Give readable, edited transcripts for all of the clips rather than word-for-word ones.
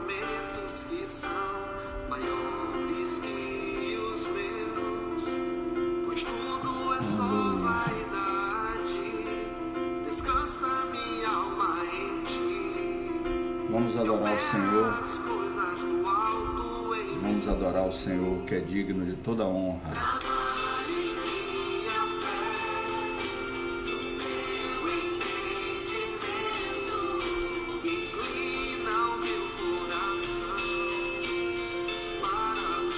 pensamentos que são maiores que os meus, pois tudo é só vaidade. Descansa minha alma em ti. Vamos adorar o Senhor. As coisas do alto em mim. Vamos adorar o Senhor, que é digno de toda honra.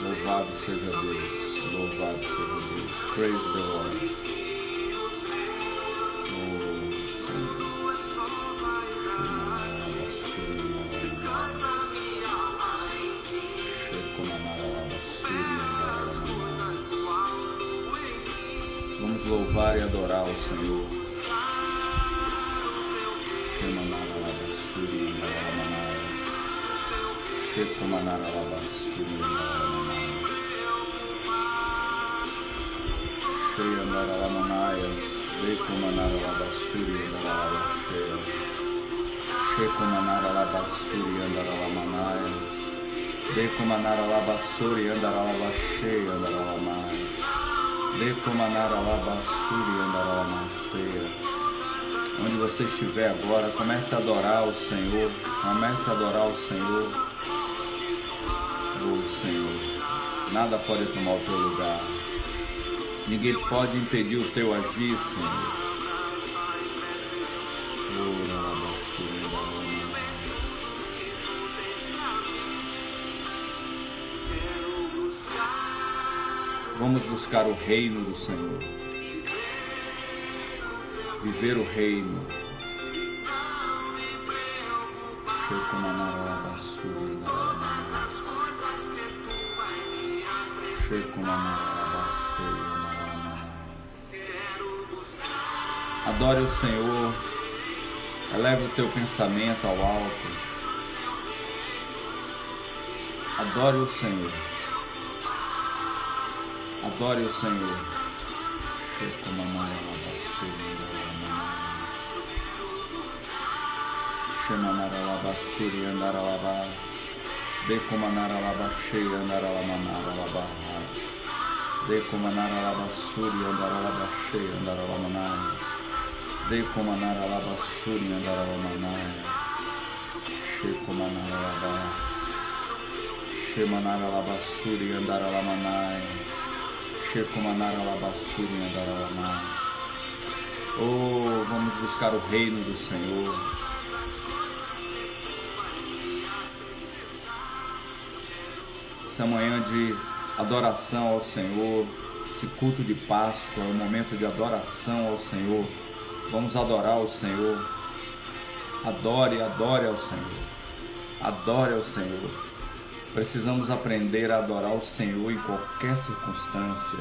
Louvado seja Deus, louvado seja Deus. Praise the Lord. Vamos louvar e adorar o Senhor. Onde você estiver agora, comece a adorar o Senhor. Comece a adorar o Senhor. Oh Senhor, nada pode tomar o teu lugar. Ninguém pode impedir o teu agir, Senhor. Vamos buscar o reino do Senhor. Viver o reino. Adore o Senhor. Eleve o teu pensamento ao alto. Adore o Senhor. Adore o Senhor. Oh, vamos buscar o reino do Senhor. Essa manhã de adoração ao Senhor, esse culto de Páscoa, é um momento de adoração ao Senhor. Vamos adorar o Senhor. Adore, adore ao Senhor. Adore ao Senhor. Precisamos aprender a adorar o Senhor em qualquer circunstância.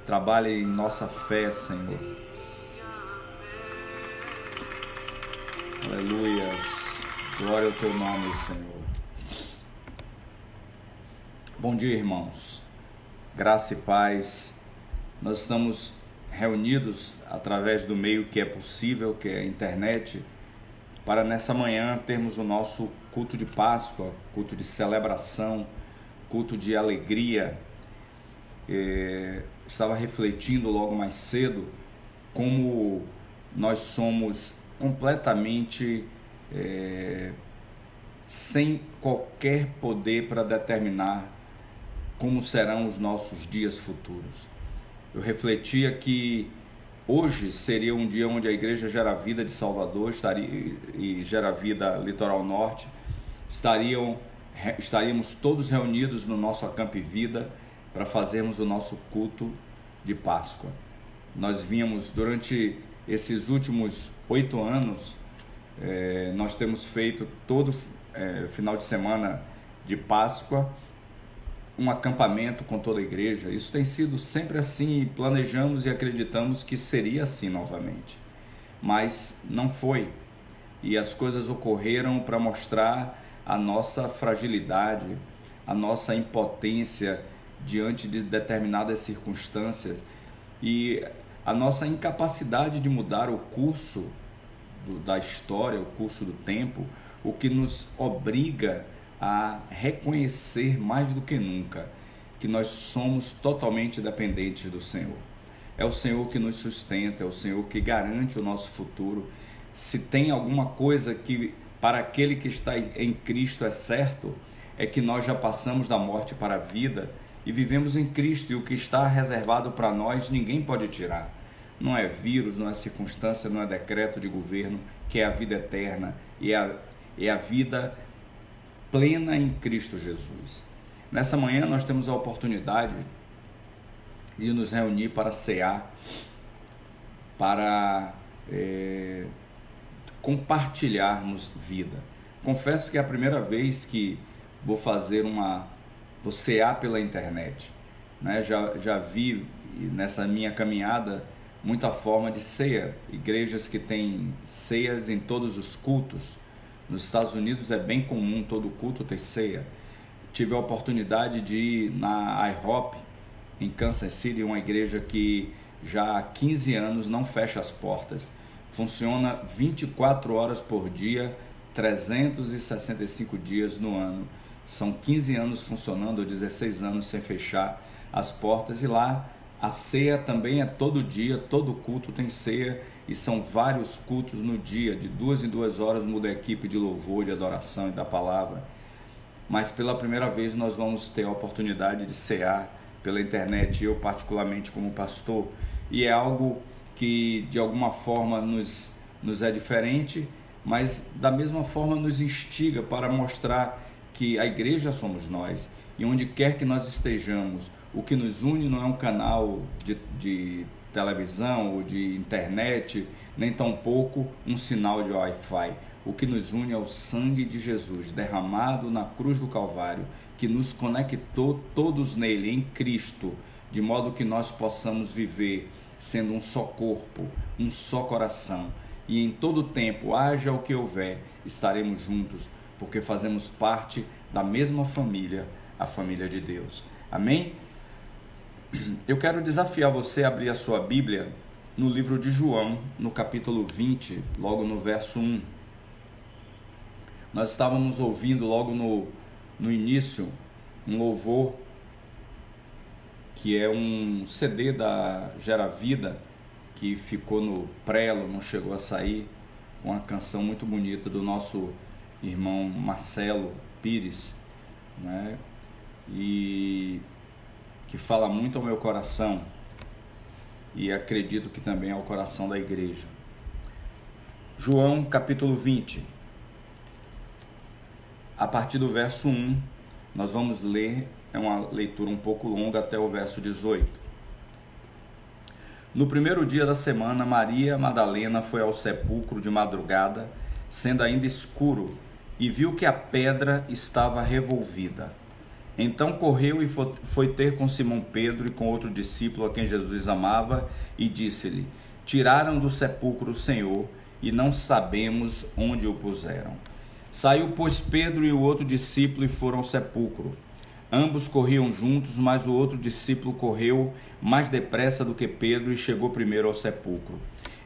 Trabalhe em nossa fé, Senhor. Aleluia. Glória ao teu nome, Senhor. Bom dia, irmãos. Graça e paz. Nós estamos reunidos através do meio que é possível, que é a internet, para nessa manhã termos o nosso culto de Páscoa, culto de celebração, culto de alegria. Estava refletindo logo mais cedo como nós somos completamente sem qualquer poder para determinar como serão os nossos dias futuros. Eu refletia que hoje seria um dia onde a Igreja Gera Vida de Salvador e Gera Vida Litoral Norte estaríamos todos reunidos no nosso Acampe Vida para fazermos o nosso culto de Páscoa. Nós vínhamos durante esses últimos 8 anos, nós temos feito todo final de semana de Páscoa um acampamento com toda a igreja. Isso tem sido sempre assim, planejamos e acreditamos que seria assim novamente, mas não foi, e as coisas ocorreram para mostrar a nossa fragilidade, a nossa impotência diante de determinadas circunstâncias e a nossa incapacidade de mudar o curso da história, o curso do tempo, o que nos obriga a reconhecer mais do que nunca que nós somos totalmente dependentes do Senhor. É o Senhor que nos sustenta, é o Senhor que garante o nosso futuro. Se tem alguma coisa que para aquele que está em Cristo é certo, é que nós já passamos da morte para a vida e vivemos em Cristo, e o que está reservado para nós ninguém pode tirar. Não é vírus, não é circunstância, não é decreto de governo, que é a vida eterna e é a vida plena em Cristo Jesus. Nessa manhã nós temos a oportunidade de nos reunir para cear, para compartilharmos vida. Confesso que é a primeira vez que vou cear pela internet, né? Já vi nessa minha caminhada muita forma de ceia, igrejas que têm ceias em todos os cultos. Nos Estados Unidos é bem comum todo culto ter ceia. Tive a oportunidade de ir na IHOP em Kansas City, uma igreja que já há 15 anos não fecha as portas, funciona 24 horas por dia, 365 dias no ano. São 15 anos funcionando, ou 16 anos sem fechar as portas, e lá a ceia também é todo dia, todo culto tem ceia, e são vários cultos no dia, de 2 em 2 horas muda a equipe de louvor, de adoração e da palavra. Mas pela primeira vez nós vamos ter a oportunidade de cear pela internet, eu particularmente como pastor, e é algo que de alguma forma nos é diferente, mas da mesma forma nos instiga para mostrar que a igreja somos nós, e onde quer que nós estejamos, o que nos une não é um canal de televisão ou de internet, nem tampouco um sinal de Wi-Fi. O que nos une é o sangue de Jesus derramado na cruz do Calvário, que nos conectou todos nele, em Cristo, de modo que nós possamos viver sendo um só corpo, um só coração, e em todo tempo, haja o que houver, estaremos juntos, porque fazemos parte da mesma família, a família de Deus. Amém? Eu quero desafiar você a abrir a sua Bíblia no livro de João, no capítulo 20, logo no verso 1. Nós estávamos ouvindo logo no início um louvor que é um CD da Gera Vida, que ficou no prelo, não chegou a sair, com uma canção muito bonita do nosso irmão Marcelo Pires, né? E que fala muito ao meu coração, e acredito que também ao coração da igreja. João capítulo 20, a partir do verso 1, nós vamos ler, é uma leitura um pouco longa até o verso 18. No primeiro dia da semana, Maria Madalena foi ao sepulcro de madrugada, sendo ainda escuro, e viu que a pedra estava revolvida. Então correu e foi ter com Simão Pedro e com outro discípulo a quem Jesus amava, e disse-lhe: tiraram do sepulcro o Senhor, e não sabemos onde o puseram. Saiu, pois, Pedro e o outro discípulo e foram ao sepulcro. Ambos corriam juntos, mas o outro discípulo correu mais depressa do que Pedro e chegou primeiro ao sepulcro.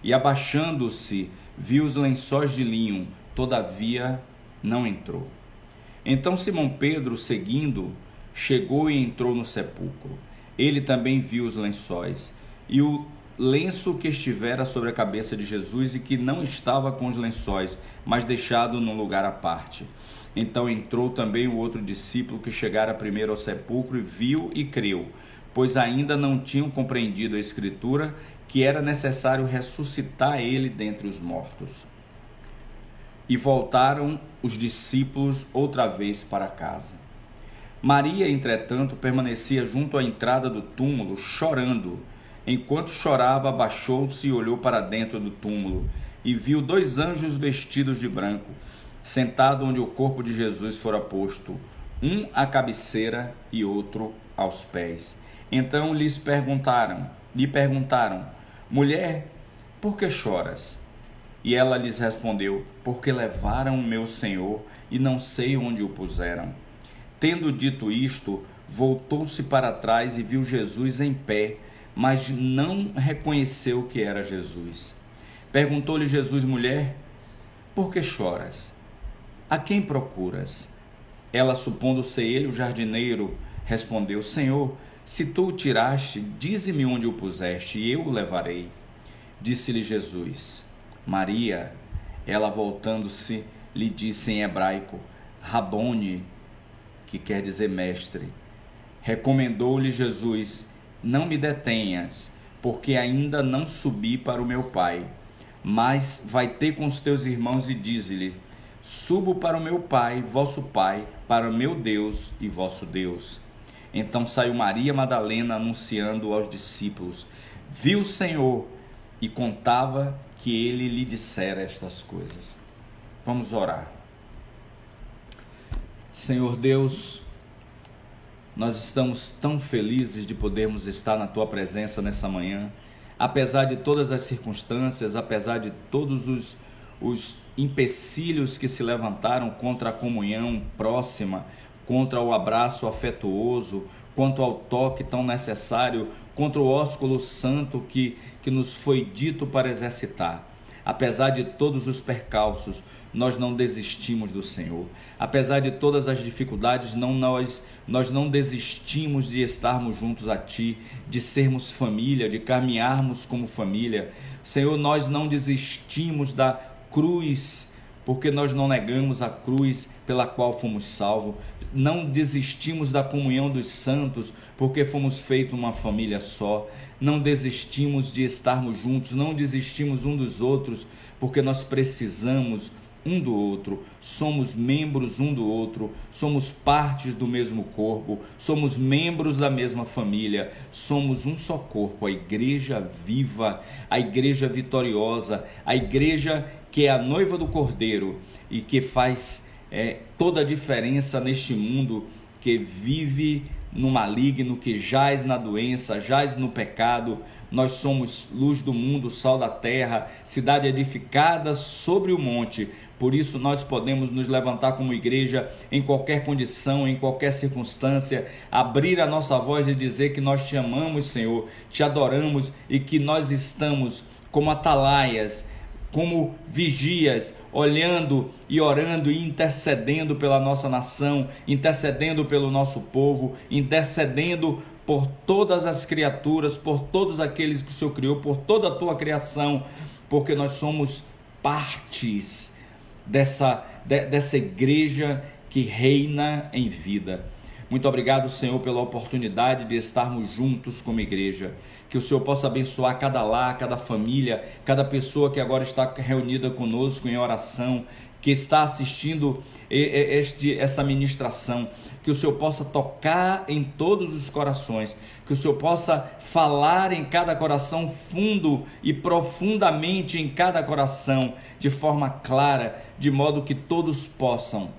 E abaixando-se, viu os lençóis de linho, todavia não entrou. Então Simão Pedro, seguindo, chegou e entrou no sepulcro. Ele também viu os lençóis e o lenço que estivera sobre a cabeça de Jesus, e que não estava com os lençóis, mas deixado num lugar à parte. Então entrou também o outro discípulo que chegara primeiro ao sepulcro e viu e creu, pois ainda não tinham compreendido a Escritura, que era necessário ressuscitar ele dentre os mortos. E voltaram os discípulos outra vez para casa. Maria, entretanto, permanecia junto à entrada do túmulo, chorando. Enquanto chorava, abaixou-se e olhou para dentro do túmulo, e viu 2 anjos vestidos de branco, sentado onde o corpo de Jesus fora posto, um à cabeceira e outro aos pés. Então lhe perguntaram: mulher, por que choras? E ela lhes respondeu: porque levaram o meu Senhor e não sei onde o puseram. Tendo dito isto, voltou-se para trás e viu Jesus em pé, mas não reconheceu que era Jesus. Perguntou-lhe Jesus: mulher, por que choras? A quem procuras? Ela, supondo ser ele o jardineiro, respondeu: Senhor, se tu o tiraste, dize-me onde o puseste, e eu o levarei. Disse-lhe Jesus: Maria. Ela, voltando-se, lhe disse em hebraico: Rabone, que quer dizer mestre. Recomendou-lhe Jesus: Não me detenhas, porque ainda não subi para o meu Pai. Mas vai ter com os teus irmãos e dize-lhe: Subo para o meu Pai, vosso Pai, para o meu Deus e vosso Deus. Então saiu Maria Madalena anunciando aos discípulos: Viu o Senhor, e contava que ele lhe dissera estas coisas. Vamos orar. Senhor Deus, nós estamos tão felizes de podermos estar na Tua presença nessa manhã, apesar de todas as circunstâncias, apesar de todos os empecilhos que se levantaram contra a comunhão próxima, contra o abraço afetuoso, quanto ao toque tão necessário, contra o ósculo santo que nos foi dito para exercitar. Apesar de todos os percalços, nós não desistimos do Senhor. Apesar de todas as dificuldades, nós não desistimos de estarmos juntos a Ti, de sermos família, de caminharmos como família. Senhor, nós não desistimos da cruz, porque nós não negamos a cruz pela qual fomos salvos. Não desistimos da comunhão dos santos, porque fomos feitos uma família só. Não desistimos de estarmos juntos, não desistimos um dos outros, porque nós precisamos um do outro, somos membros um do outro, somos partes do mesmo corpo, somos membros da mesma família, somos um só corpo, a igreja viva, a igreja vitoriosa, a igreja que é a noiva do Cordeiro e que faz toda a diferença neste mundo que vive no maligno, que jaz na doença, jaz no pecado. Nós somos luz do mundo, sal da terra, cidade edificada sobre o monte. Por isso nós podemos nos levantar como igreja em qualquer condição, em qualquer circunstância, abrir a nossa voz e dizer que nós te amamos, Senhor, te adoramos e que nós estamos como atalaias, como vigias, olhando e orando e intercedendo pela nossa nação, intercedendo pelo nosso povo, intercedendo por todas as criaturas, por todos aqueles que o Senhor criou, por toda a tua criação, porque nós somos partes dessa igreja que reina em vida. Muito obrigado, Senhor, pela oportunidade de estarmos juntos como igreja. Que o Senhor possa abençoar cada lar, cada família, cada pessoa que agora está reunida conosco em oração, que está assistindo essa ministração. Que o Senhor possa tocar em todos os corações, que o Senhor possa falar em cada coração fundo e profundamente em cada coração, de forma clara, de modo que todos possam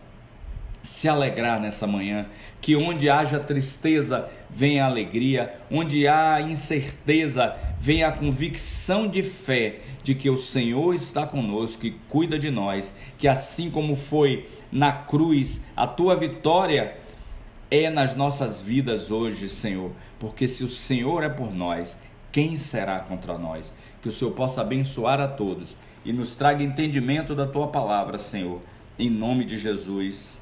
se alegrar nessa manhã, que onde haja tristeza venha a alegria, onde há incerteza venha a convicção de fé de que o Senhor está conosco e cuida de nós, que assim como foi na cruz, a tua vitória é nas nossas vidas hoje, Senhor, porque se o Senhor é por nós, quem será contra nós? Que o Senhor possa abençoar a todos e nos traga entendimento da tua palavra, Senhor, em nome de Jesus.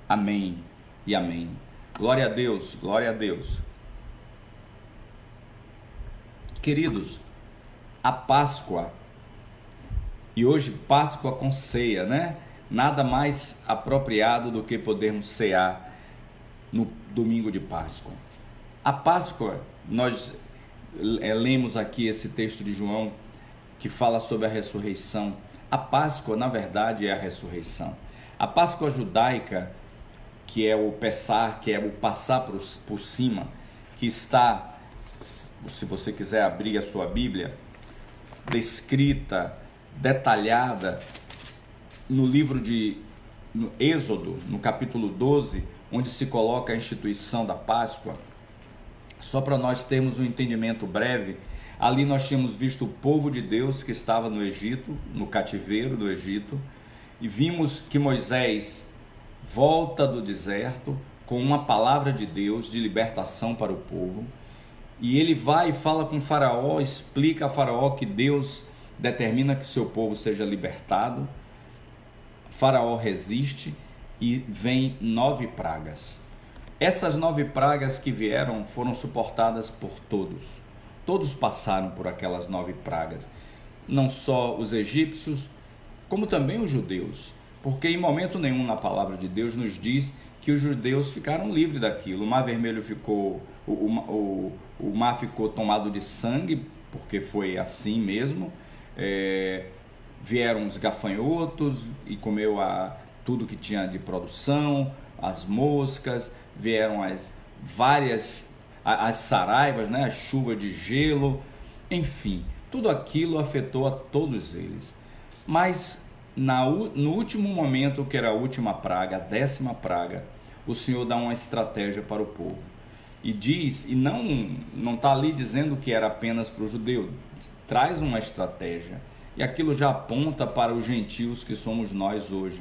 Amém e amém. Glória a Deus, glória a Deus. Queridos, a Páscoa, e hoje Páscoa com ceia, né? Nada mais apropriado do que podermos cear no domingo de Páscoa. A Páscoa, nós lemos aqui esse texto de João que fala sobre a ressurreição. A Páscoa, na verdade, é a ressurreição. A Páscoa judaica, que é o Pessar, que é o passar por cima, que está, se você quiser abrir a sua Bíblia, descrita, detalhada no livro no Êxodo, no capítulo 12, onde se coloca a instituição da Páscoa. Só para nós termos um entendimento breve, ali nós tínhamos visto o povo de Deus que estava no Egito, no cativeiro do Egito, e vimos que Moisés volta do deserto com uma palavra de Deus de libertação para o povo, e ele vai e fala com Faraó, explica a Faraó que Deus determina que seu povo seja libertado, Faraó resiste e vem 9 pragas. Essas 9 pragas que vieram foram suportadas por todos. Todos passaram por aquelas 9 pragas. Não só os egípcios, como também os judeus. Porque em momento nenhum na palavra de Deus nos diz que os judeus ficaram livres daquilo. O mar vermelho ficou, o mar ficou tomado de sangue, porque foi assim mesmo. Vieram os gafanhotos e comeu tudo que tinha de produção, as moscas, vieram as saraivas, né? A chuva de gelo, enfim, tudo aquilo afetou a todos eles. Mas no último momento, que era a última praga, a 10ª praga, o Senhor dá uma estratégia para o povo. E diz, e não está ali dizendo que era apenas para o judeu, traz uma estratégia. E aquilo já aponta para os gentios que somos nós hoje.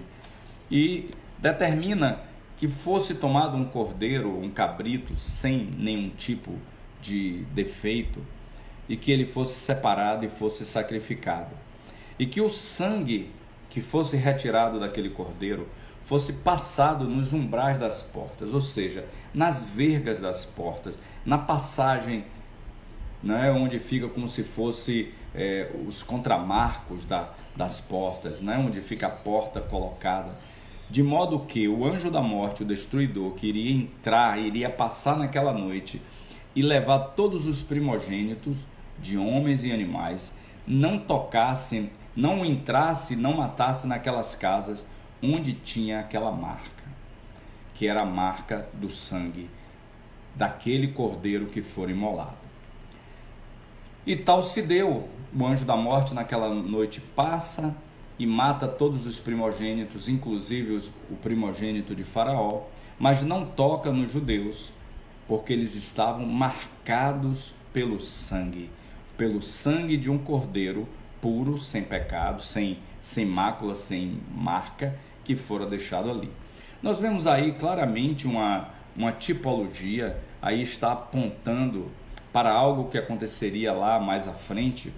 E determina que fosse tomado um cordeiro, um cabrito, sem nenhum tipo de defeito, e que ele fosse separado e fosse sacrificado. E que o sangue que fosse retirado daquele cordeiro fosse passado nos umbrais das portas, ou seja, nas vergas das portas, na passagem, né, onde fica como se fosse os contramarcos das portas, né, onde fica a porta colocada, de modo que o anjo da morte, o destruidor, que iria entrar, iria passar naquela noite e levar todos os primogênitos de homens e animais, não tocassem, não entrasse, não matasse naquelas casas onde tinha aquela marca, que era a marca do sangue daquele cordeiro que for imolado. E tal se deu. O anjo da morte naquela noite passa e mata todos os primogênitos, inclusive o primogênito de Faraó, mas não toca nos judeus, porque eles estavam marcados pelo sangue de um cordeiro puro, sem pecado, sem mácula, sem marca, que fora deixado ali. Nós vemos aí claramente uma tipologia, aí está apontando para algo que aconteceria lá mais à frente,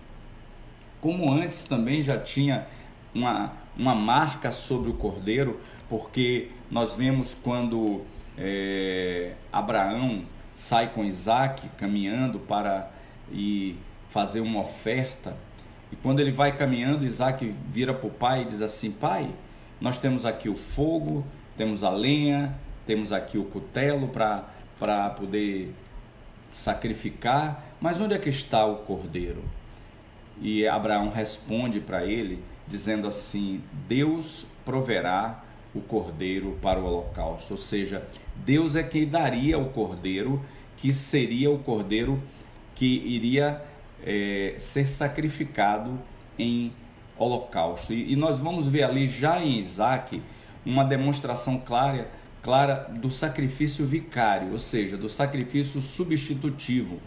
como antes também já tinha uma marca sobre o cordeiro, porque nós vemos quando Abraão sai com Isaac caminhando para ir fazer uma oferta, e quando ele vai caminhando, Isaac vira para o pai e diz assim: pai, nós temos aqui o fogo, temos a lenha, temos aqui o cutelo para poder sacrificar, mas onde é que está o cordeiro? E Abraão responde para ele dizendo assim: Deus proverá o cordeiro para o holocausto, ou seja, Deus é quem daria o cordeiro, que seria o cordeiro que iria ser sacrificado em holocausto. E nós vamos ver ali já em Isaac uma demonstração clara do sacrifício vicário, ou seja, do sacrifício substitutivo,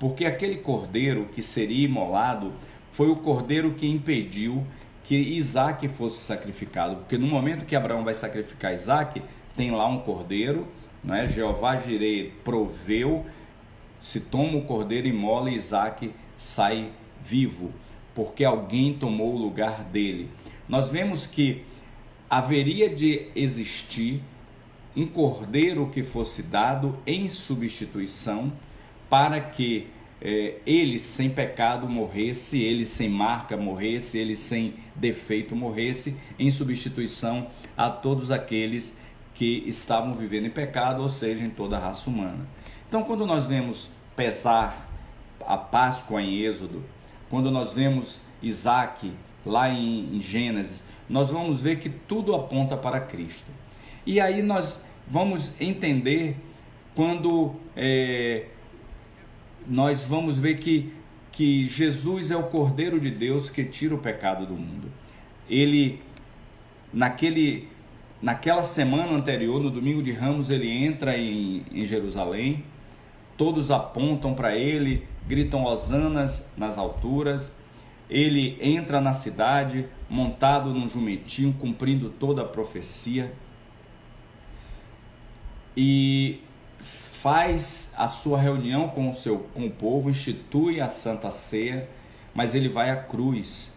porque aquele cordeiro que seria imolado foi o cordeiro que impediu que Isaac fosse sacrificado, porque no momento que Abraão vai sacrificar Isaac, tem lá um cordeiro, né? Jeová Jireh proveu, se toma o cordeiro, imola, e Isaac sai vivo, porque alguém tomou o lugar dele. Nós vemos que haveria de existir um cordeiro que fosse dado em substituição, para que ele sem pecado morresse, ele sem marca morresse, ele sem defeito morresse, em substituição a todos aqueles que estavam vivendo em pecado, ou seja, em toda a raça humana. Então, quando nós vemos pesar a Páscoa em Êxodo, quando nós vemos Isaac lá em Gênesis, nós vamos ver que tudo aponta para Cristo. E aí nós vamos entender quando nós vamos ver que Jesus é o Cordeiro de Deus que tira o pecado do mundo. Ele, naquela semana anterior, no domingo de Ramos, ele entra em Jerusalém, todos apontam para ele, gritam hosanas nas alturas, ele entra na cidade montado num jumentinho, cumprindo toda a profecia, e faz a sua reunião com o povo, institui a Santa Ceia, mas ele vai à cruz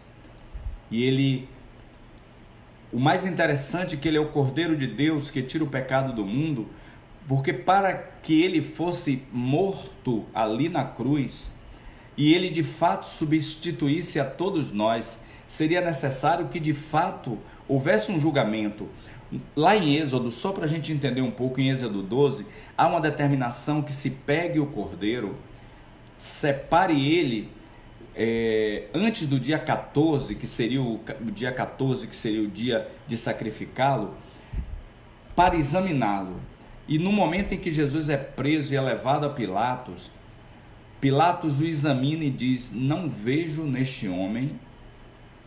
e ele o mais interessante é que ele é o Cordeiro de Deus que tira o pecado do mundo, porque para que ele fosse morto ali na cruz e ele de fato substituísse a todos nós, seria necessário que de fato houvesse um julgamento. Lá em Êxodo, só para a gente entender um pouco, em Êxodo 12, há uma determinação que se pegue o cordeiro, separe ele antes do dia 14, que seria o dia 14, que seria o dia de sacrificá-lo, para examiná-lo. E no momento em que Jesus é preso e é levado a Pilatos, Pilatos o examina e diz: não vejo neste homem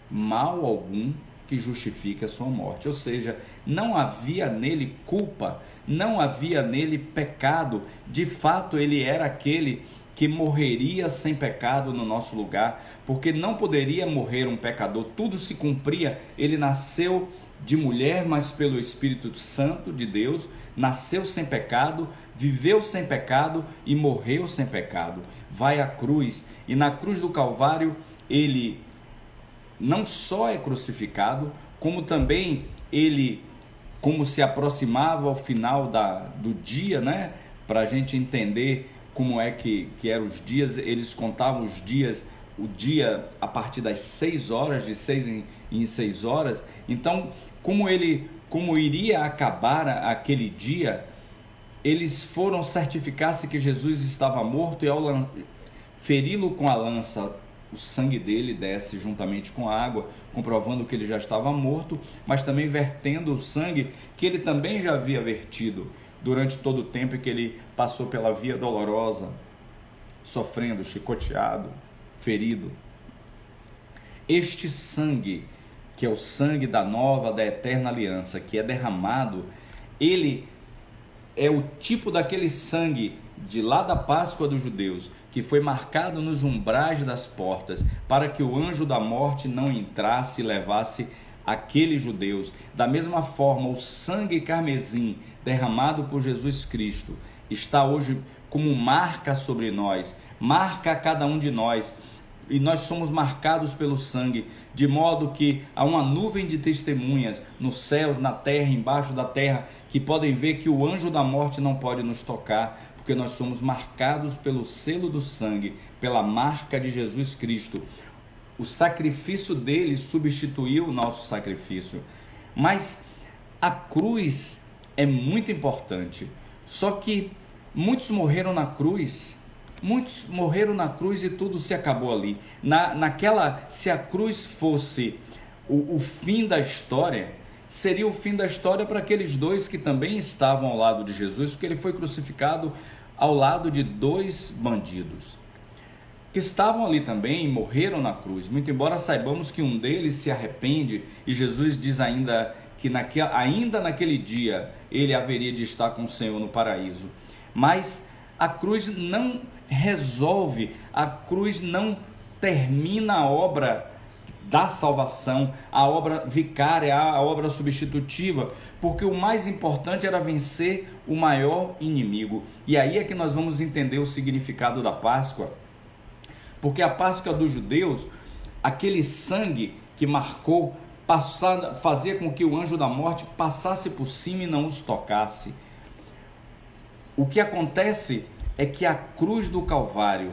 mal algum que justifique a sua morte. Ou seja, não havia nele culpa, não havia nele pecado. De fato, ele era aquele que morreria sem pecado no nosso lugar, porque não poderia morrer um pecador. Tudo se cumpria. Ele nasceu de mulher, mas pelo Espírito Santo de Deus, nasceu sem pecado, viveu sem pecado e morreu sem pecado. Vai à cruz, e na cruz do Calvário ele não só é crucificado, como também ele, como se aproximava ao final do dia, né? Para a gente entender como é que eram os dias, eles contavam os dias, o dia a partir das 6 horas, de 6 em 6 horas. Então, como iria acabar aquele dia, eles foram certificar-se que Jesus estava morto, e ao feri-lo com a lança, o sangue dele desce juntamente com a água, comprovando que ele já estava morto, mas também vertendo o sangue que ele também já havia vertido durante todo o tempo que ele passou pela via dolorosa, sofrendo, chicoteado, ferido. Este sangue, que é o sangue da nova, da eterna aliança, que é derramado, ele é o tipo daquele sangue de lá da Páscoa dos judeus, que foi marcado nos umbrais das portas, para que o anjo da morte não entrasse e levasse aqueles judeus. Da mesma forma, o sangue carmesim derramado por Jesus Cristo está hoje como marca sobre nós, marca a cada um de nós, e nós somos marcados pelo sangue, de modo que há uma nuvem de testemunhas nos céus, na terra, embaixo da terra, que podem ver que o anjo da morte não pode nos tocar, porque nós somos marcados pelo selo do sangue, pela marca de Jesus Cristo. O sacrifício dele substituiu o nosso sacrifício. Mas a cruz é muito importante. Só que muitos morreram na cruz e tudo se acabou ali. Se a cruz fosse o fim da história, seria o fim da história para aqueles dois que também estavam ao lado de Jesus, porque ele foi crucificado ao lado de 2 bandidos que estavam ali também e morreram na cruz. Muito embora saibamos que um deles se arrepende, e Jesus diz ainda que ainda naquele dia ele haveria de estar com o Senhor no paraíso. Mas a cruz não resolve, a cruz não termina a obra da salvação, a obra vicária, a obra substitutiva, porque o mais importante era vencer o maior inimigo. E aí é que nós vamos entender o significado da Páscoa, porque a Páscoa dos judeus, aquele sangue que marcou, fazia com que o anjo da morte passasse por cima e não os tocasse. O que acontece é que a cruz do Calvário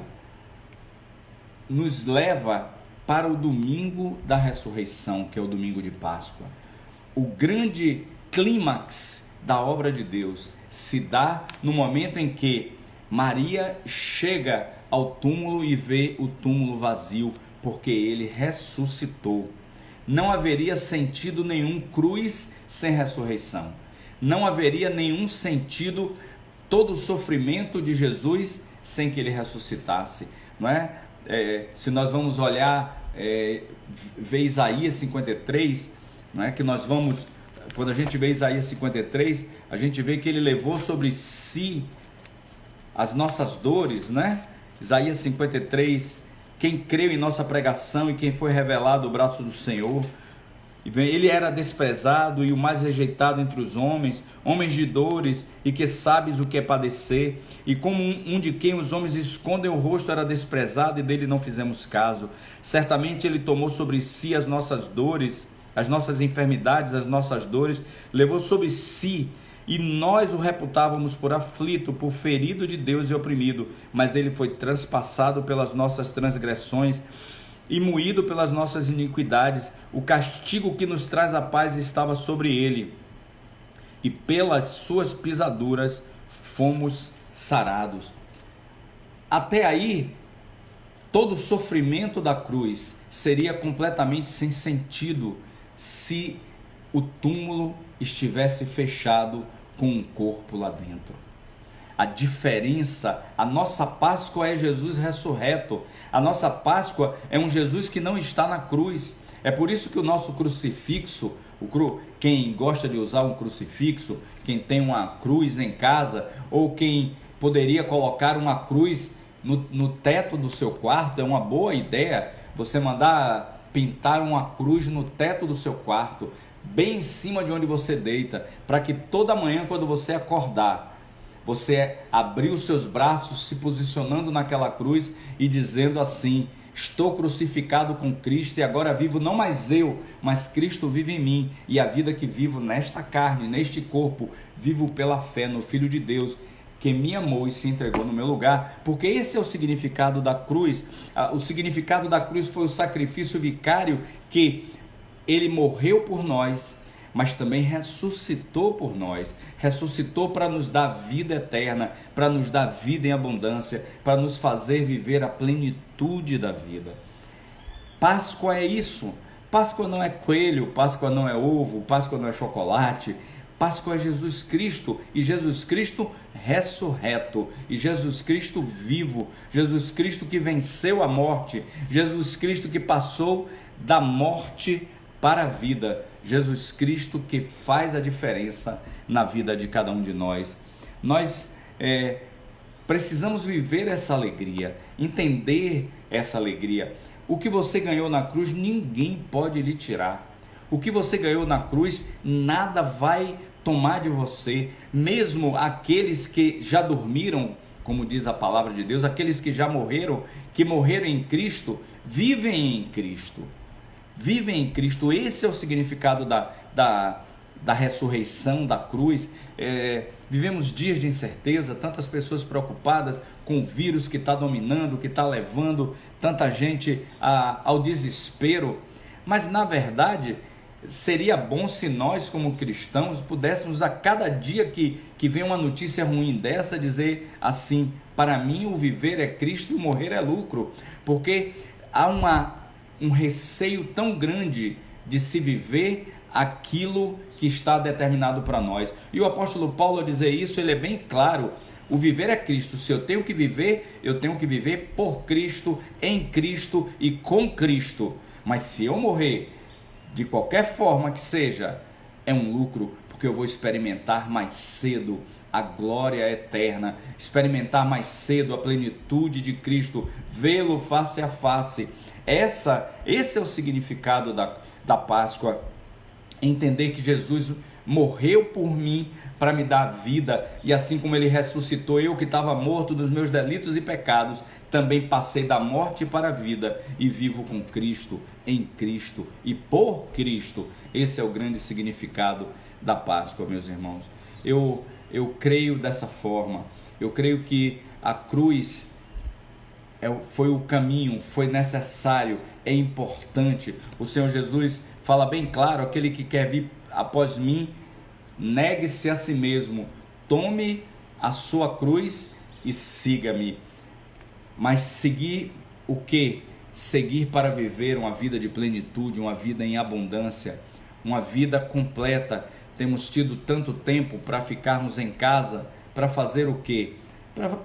nos leva para o domingo da ressurreição, que é o domingo de Páscoa. O grande clímax da obra de Deus se dá no momento em que Maria chega ao túmulo e vê o túmulo vazio, porque ele ressuscitou. Não haveria sentido nenhum cruz sem ressurreição. Não haveria nenhum sentido todo o sofrimento de Jesus sem que ele ressuscitasse, não é? Se nós vamos olhar, ver Isaías 53, não é? Que nós vamos, quando a gente vê Isaías 53, a gente vê que ele levou sobre si as nossas dores, né? Isaías 53, quem creu em nossa pregação e quem foi revelado o braço do Senhor, ele era desprezado e o mais rejeitado entre os homens, homens de dores e que sabes o que é padecer, e como um de quem os homens escondem o rosto era desprezado e dele não fizemos caso. Certamente ele tomou sobre si as nossas dores as nossas enfermidades, as nossas dores, levou sobre si, e nós o reputávamos por aflito, por ferido de Deus e oprimido, mas ele foi transpassado pelas nossas transgressões e moído pelas nossas iniquidades. O castigo que nos traz a paz estava sobre ele, e pelas suas pisaduras fomos sarados. Até aí, todo o sofrimento da cruz seria completamente sem sentido se o túmulo estivesse fechado com um corpo lá dentro. A diferença, a nossa Páscoa é Jesus ressurreto. A nossa Páscoa é um Jesus que não está na cruz. É por isso que o nosso crucifixo, quem gosta de usar um crucifixo, quem tem uma cruz em casa, ou quem poderia colocar uma cruz no teto do seu quarto, é uma boa ideia você mandar pintar uma cruz no teto do seu quarto, bem em cima de onde você deita, para que toda manhã, quando você acordar, você abrir os seus braços se posicionando naquela cruz e dizendo assim: estou crucificado com Cristo e agora vivo não mais eu, mas Cristo vive em mim, e a vida que vivo nesta carne, neste corpo, vivo pela fé no Filho de Deus, que me amou e se entregou no meu lugar. Porque esse é o significado da cruz. O significado da cruz foi o sacrifício vicário, que ele morreu por nós, mas também ressuscitou por nós. Ressuscitou para nos dar vida eterna, para nos dar vida em abundância, para nos fazer viver a plenitude da vida. Páscoa é isso. Páscoa não é coelho, Páscoa não é ovo, Páscoa não é chocolate. Páscoa é Jesus Cristo, e Jesus Cristo ressurreto, e Jesus Cristo vivo, Jesus Cristo que venceu a morte, Jesus Cristo que passou da morte para a vida, Jesus Cristo que faz a diferença na vida de cada um de nós. Nós precisamos viver essa alegria, entender essa alegria. O que você ganhou na cruz, ninguém pode lhe tirar. O que você ganhou na cruz, nada vai tomar de você. Mesmo aqueles que já dormiram, como diz a palavra de Deus, aqueles que já morreram, que morreram em Cristo, vivem em Cristo. Vivem em Cristo. Esse é o significado da ressurreição, da cruz. Vivemos dias de incerteza, tantas pessoas preocupadas com o vírus que está dominando, que está levando tanta gente ao desespero. Mas na verdade, seria bom se nós, como cristãos, pudéssemos a cada dia que vem uma notícia ruim dessa, dizer assim: para mim o viver é Cristo e o morrer é lucro. Porque há um receio tão grande de se viver aquilo que está determinado para nós. E o apóstolo Paulo, a dizer isso, ele é bem claro: o viver é Cristo. Se eu tenho que viver, eu tenho que viver por Cristo, em Cristo e com Cristo. Mas se eu morrer, de qualquer forma que seja, é um lucro, porque eu vou experimentar mais cedo a glória eterna, experimentar mais cedo a plenitude de Cristo, vê-lo face a face. Esse é o significado da Páscoa. Entender que Jesus morreu por mim para me dar vida, e assim como ele ressuscitou, eu que estava morto dos meus delitos e pecados, também passei da morte para a vida e vivo com Cristo, em Cristo e por Cristo. Esse é o grande significado da Páscoa, meus irmãos. Eu creio dessa forma. Eu creio que a cruz foi o caminho, foi necessário, é importante. O Senhor Jesus fala bem claro: aquele que quer vir após mim, negue-se a si mesmo, tome a sua cruz e siga-me. Mas seguir o quê? Seguir para viver uma vida de plenitude, uma vida em abundância, uma vida completa. Temos tido tanto tempo para ficarmos em casa, para fazer o quê? Para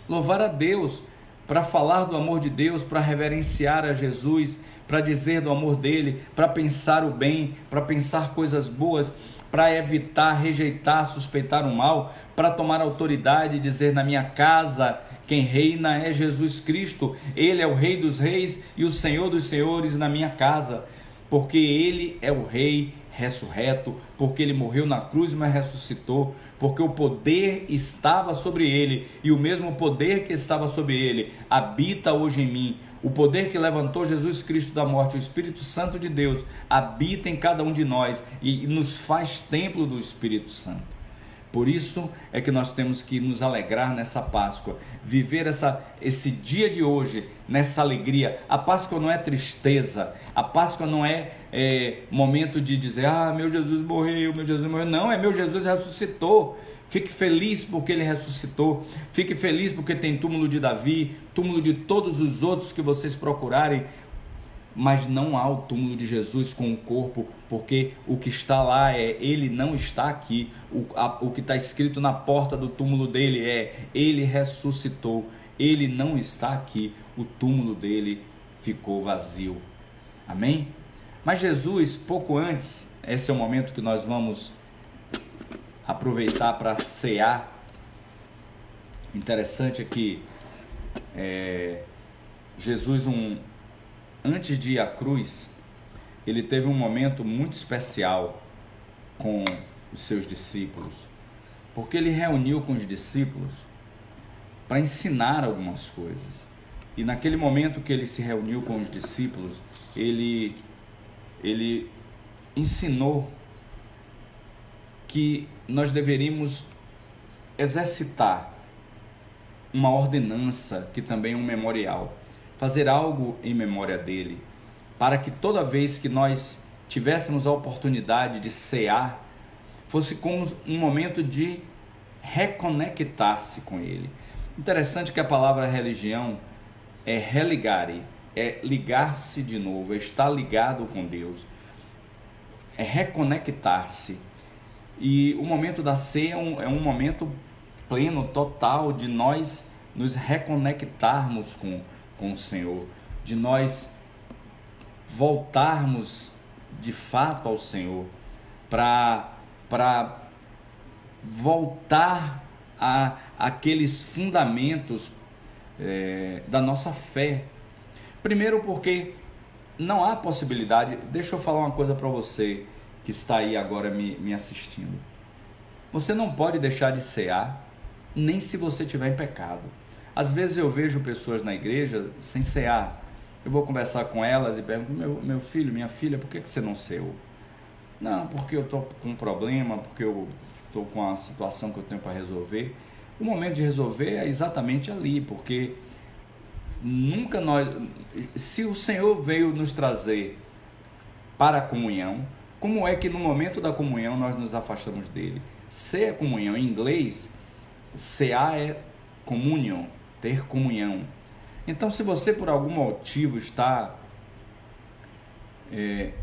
louvar a Deus, para falar do amor de Deus, para reverenciar a Jesus, para dizer do amor dele, para pensar o bem, para pensar coisas boas, para evitar, rejeitar, suspeitar o mal, para tomar autoridade e dizer: na minha casa quem reina é Jesus Cristo, ele é o Rei dos Reis e o Senhor dos Senhores na minha casa, porque ele é o Rei ressurreto, porque ele morreu na cruz, mas ressuscitou, porque o poder estava sobre ele, e o mesmo poder que estava sobre ele habita hoje em mim. O poder que levantou Jesus Cristo da morte, o Espírito Santo de Deus, habita em cada um de nós e nos faz templo do Espírito Santo. Por isso é que nós temos que nos alegrar nessa Páscoa, viver esse dia de hoje nessa alegria. A Páscoa não é tristeza, a Páscoa não é momento de dizer, meu Jesus morreu, meu Jesus morreu. Não, meu Jesus ressuscitou. Fique feliz porque ele ressuscitou. Fique feliz porque tem túmulo de Davi, túmulo de todos os outros que vocês procurarem. Mas não há o túmulo de Jesus com o corpo, porque o que está lá ele não está aqui. O que está escrito na porta do túmulo dele ele ressuscitou. Ele não está aqui, o túmulo dele ficou vazio. Amém? Mas Jesus, pouco antes, esse é o momento que nós vamos aproveitar para cear. Interessante é que Jesus, antes de ir à cruz, ele teve um momento muito especial com os seus discípulos, porque ele reuniu com os discípulos para ensinar algumas coisas. E naquele momento que ele se reuniu com os discípulos, ele ensinou que nós deveríamos exercitar uma ordenança, que também é um memorial, fazer algo em memória dele, para que toda vez que nós tivéssemos a oportunidade de cear, fosse como um momento de reconectar-se com ele. Interessante que a palavra religião é religare, é ligar-se de novo, é estar ligado com Deus, é reconectar-se. E o momento da ceia é um momento pleno, total, de nós nos reconectarmos com o Senhor, de nós voltarmos de fato ao Senhor, para voltar a aqueles fundamentos da nossa fé. Primeiro porque não há possibilidade, deixa eu falar uma coisa para você que está aí agora me assistindo. Você não pode deixar de cear, nem se você estiver em pecado. Às vezes eu vejo pessoas na igreja sem cear. Eu vou conversar com elas e pergunto, meu filho, minha filha, por que você não ceou? Não, porque eu estou com um problema, porque eu estou com uma situação que eu tenho para resolver. O momento de resolver é exatamente ali, porque nunca se o Senhor veio nos trazer para a comunhão, como é que no momento da comunhão nós nos afastamos dele? Ceia é comunhão, em inglês, cear é communion, ter comunhão. Então, se você por algum motivo está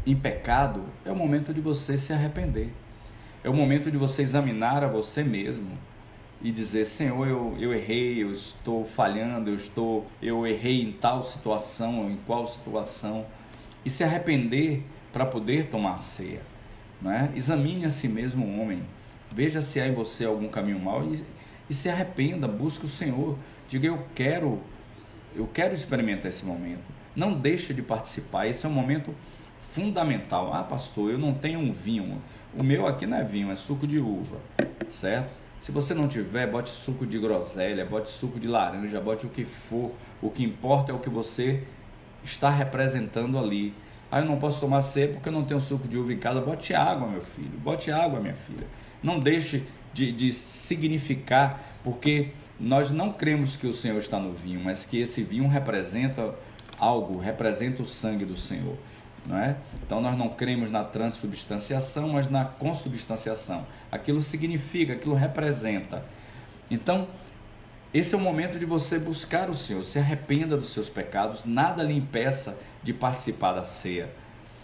em pecado, é o momento de você se arrepender. É o momento de você examinar a você mesmo e dizer, Senhor, eu errei, eu estou falhando, eu errei em tal situação, em qual situação, e se arrepender para poder tomar a ceia, não é? Examine a si mesmo, homem, veja se há em você algum caminho mau e se arrependa, busque o Senhor, diga, eu quero experimentar esse momento, não deixe de participar, esse é um momento fundamental. Pastor, eu não tenho um vinho, o meu aqui não é vinho, é suco de uva, certo? Se você não tiver, bote suco de groselha, bote suco de laranja, bote o que for, o que importa é o que você está representando ali. Eu não posso tomar ceia porque eu não tenho suco de uva em casa. Bote água, meu filho, bote água, minha filha. Não deixe de significar, porque nós não cremos que o Senhor está no vinho, mas que esse vinho representa algo, representa o sangue do Senhor, não é? Então nós não cremos na transubstanciação, mas na consubstanciação. Aquilo significa, aquilo representa. Então, esse é o momento de você buscar o Senhor, se arrependa dos seus pecados, nada lhe impeça de participar da ceia.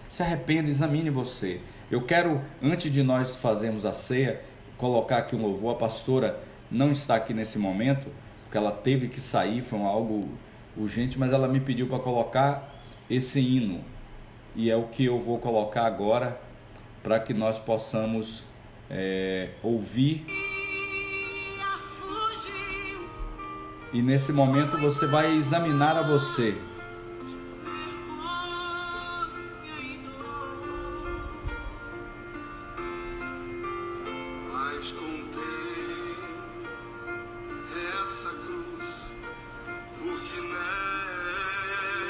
Se arrependa, examine você. Eu quero, antes de nós fazermos a ceia, colocar aqui um louvor. A pastora não está aqui nesse momento, porque ela teve que sair, foi algo urgente, mas ela me pediu para colocar esse hino. E é o que eu vou colocar agora, para que nós possamos ouvir. E nesse momento você vai examinar a você. Mas contém essa cruz, porque nela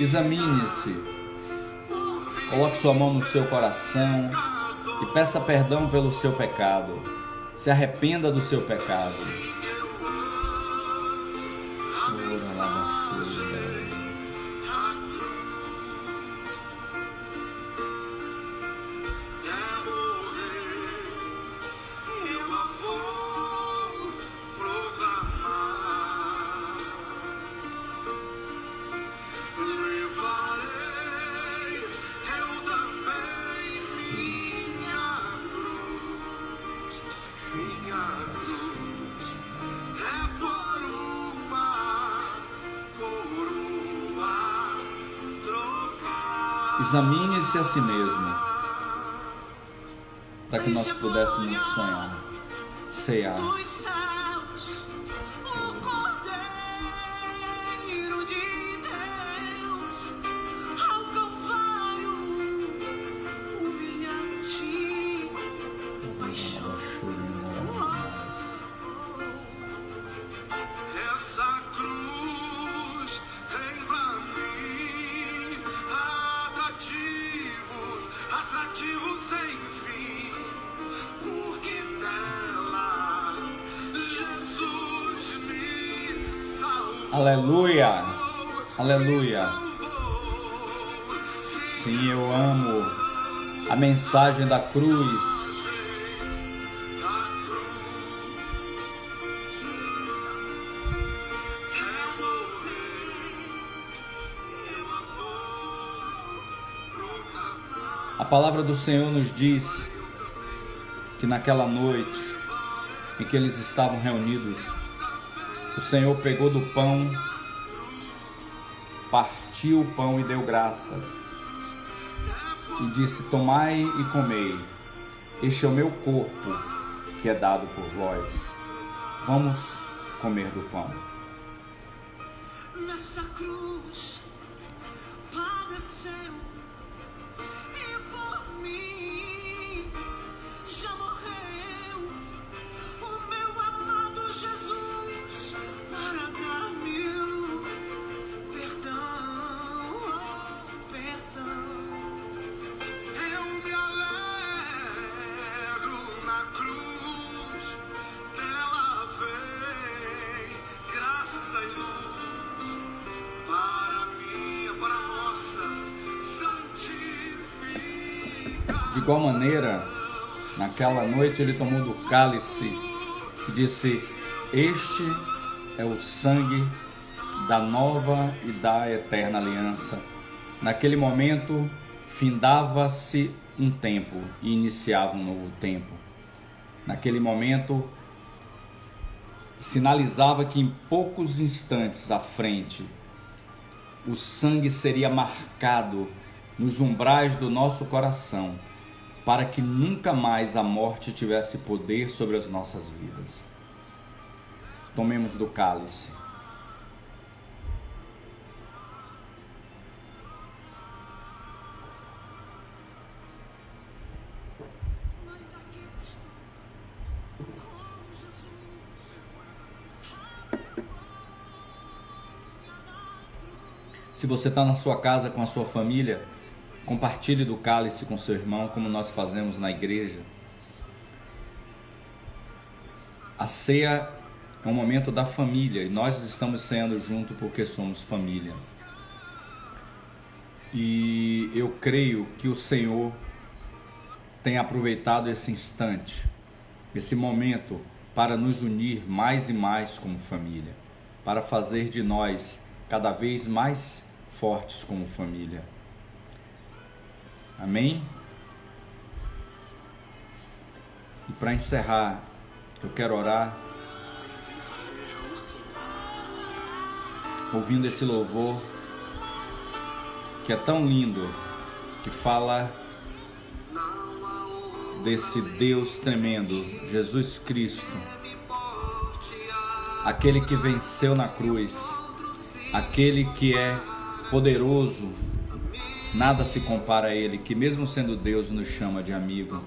Examine-se, coloque sua mão no seu coração e peça perdão pelo seu pecado. Se arrependa do seu pecado. Examine-se a si mesmo, para que nós pudéssemos sonhar, cear. Dos céus, o Cordeiro de Deus, ao Calvário, humilhante, paixão. Essa cruz tem pra mim atrativos sem fim, porque nela Jesus me salvou. Aleluia, aleluia. Sim, eu amo a mensagem da cruz. A palavra do Senhor nos diz que naquela noite em que eles estavam reunidos, o Senhor pegou do pão, partiu o pão e deu graças. E disse: tomai e comei, este é o meu corpo que é dado por vós. Vamos comer do pão. Nesta cruz padeceu e por mim já morreu o meu amado Jesus para dar-me o perdão, perdão. Eu me alegro na cruz, dela vem graça e luz para mim, para nossa santificação. De igual maneira, naquela noite ele tomou do cálice e disse: este é o sangue da nova e da eterna aliança. Naquele momento, findava-se um tempo e iniciava um novo tempo. Naquele momento, sinalizava que em poucos instantes à frente, o sangue seria marcado nos umbrais do nosso coração, para que nunca mais a morte tivesse poder sobre as nossas vidas. Tomemos do cálice. Nós aqui estamos com Jesus. Se você está na sua casa com a sua família, compartilhe do cálice com seu irmão, como nós fazemos na igreja. A ceia é um momento da família e nós estamos ceando junto porque somos família. E eu creio que o Senhor tem aproveitado esse instante, esse momento, para nos unir mais e mais como família, para fazer de nós cada vez mais fortes como família. Amém? E para encerrar, eu quero orar ouvindo esse louvor que é tão lindo, que fala desse Deus tremendo, Jesus Cristo, aquele que venceu na cruz, aquele que é poderoso, nada se compara a Ele, que mesmo sendo Deus nos chama de amigo.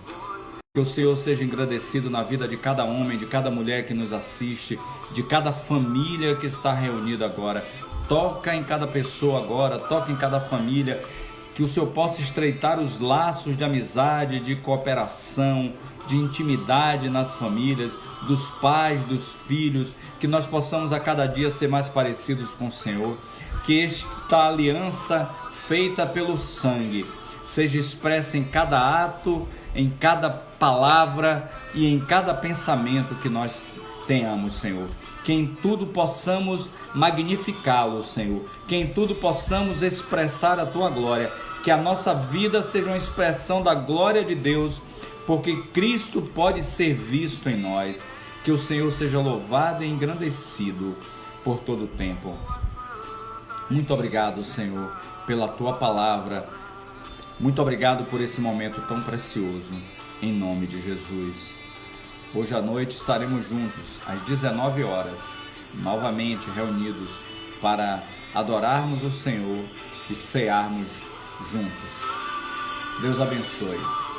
Que o Senhor seja engrandecido na vida de cada homem, de cada mulher que nos assiste, de cada família que está reunida agora. Toca em cada pessoa agora, toca em cada família, que o Senhor possa estreitar os laços de amizade, de cooperação, de intimidade nas famílias, dos pais, dos filhos, que nós possamos a cada dia ser mais parecidos com o Senhor, que esta aliança feita pelo sangue seja expressa em cada ato, em cada palavra e em cada pensamento que nós tenhamos, Senhor. Que em tudo possamos magnificá-lo, Senhor. Que em tudo possamos expressar a Tua glória. Que a nossa vida seja uma expressão da glória de Deus, porque Cristo pode ser visto em nós. Que o Senhor seja louvado e engrandecido por todo o tempo. Muito obrigado, Senhor, pela Tua palavra. Muito obrigado por esse momento tão precioso, em nome de Jesus. Hoje à noite estaremos juntos, às 19 horas, novamente reunidos para adorarmos o Senhor e cearmos juntos. Deus abençoe.